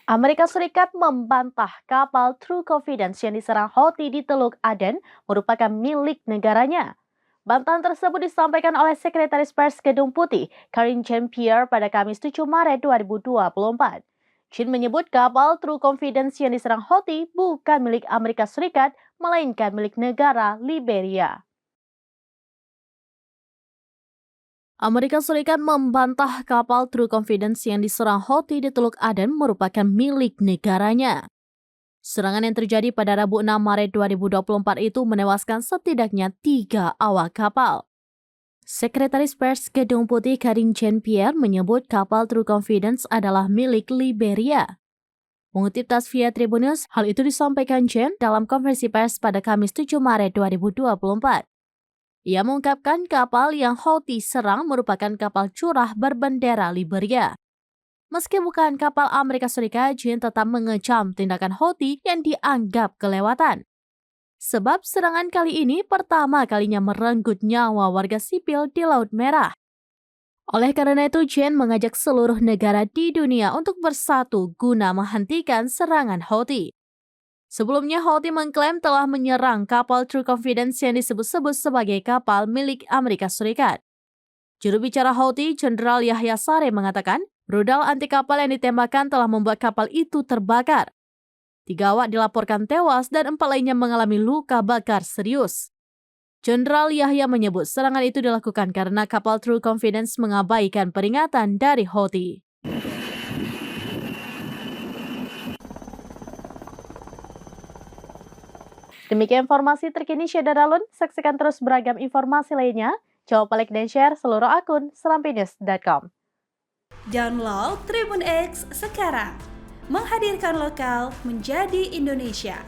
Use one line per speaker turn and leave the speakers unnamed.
Amerika Serikat membantah kapal True Confidence yang diserang Houthi di Teluk Aden merupakan milik negaranya. Bantahan tersebut disampaikan oleh Sekretaris Pers Gedung Putih, Karine Jean-Pierre pada Kamis 7 Maret 2024. Jean menyebut kapal True Confidence yang diserang Houthi bukan milik Amerika Serikat, melainkan milik negara Liberia. Amerika Serikat membantah kapal True Confidence yang diserang Houthi di Teluk Aden merupakan milik negaranya. Serangan yang terjadi pada Rabu 6 Maret 2024 itu menewaskan setidaknya 3 awak kapal. Sekretaris Pers Gedung Putih Karine Jean-Pierre menyebut kapal True Confidence adalah milik Liberia. Mengutip Tasvia Tribunnews, hal itu disampaikan Jean dalam konferensi pers pada Kamis 7 Maret 2024. Ia mengungkapkan kapal yang Houthi serang merupakan kapal curah berbendera Liberia. Meski bukan kapal Amerika Serikat, Jean tetap mengecam tindakan Houthi yang dianggap kelewatan. Sebab serangan kali ini pertama kalinya merenggut nyawa warga sipil di Laut Merah. Oleh karena itu, Jean mengajak seluruh negara di dunia untuk bersatu guna menghentikan serangan Houthi. Sebelumnya, Houthi mengklaim telah menyerang kapal True Confidence yang disebut-sebut sebagai kapal milik Amerika Serikat. Juru bicara Houthi, Jenderal Yahya Saree mengatakan, rudal anti kapal yang ditembakkan telah membuat kapal itu terbakar. 3 awak dilaporkan tewas dan 4 lainnya mengalami luka bakar serius. Jenderal Yahya menyebut serangan itu dilakukan karena kapal True Confidence mengabaikan peringatan dari Houthi. Demikian informasi terkini Syeda Dalun. Saksikan terus beragam informasi lainnya. Jangan lupa like dan share seluruh akun serampinews.com.
Download Tribun X sekarang. Menghadirkan lokal menjadi Indonesia.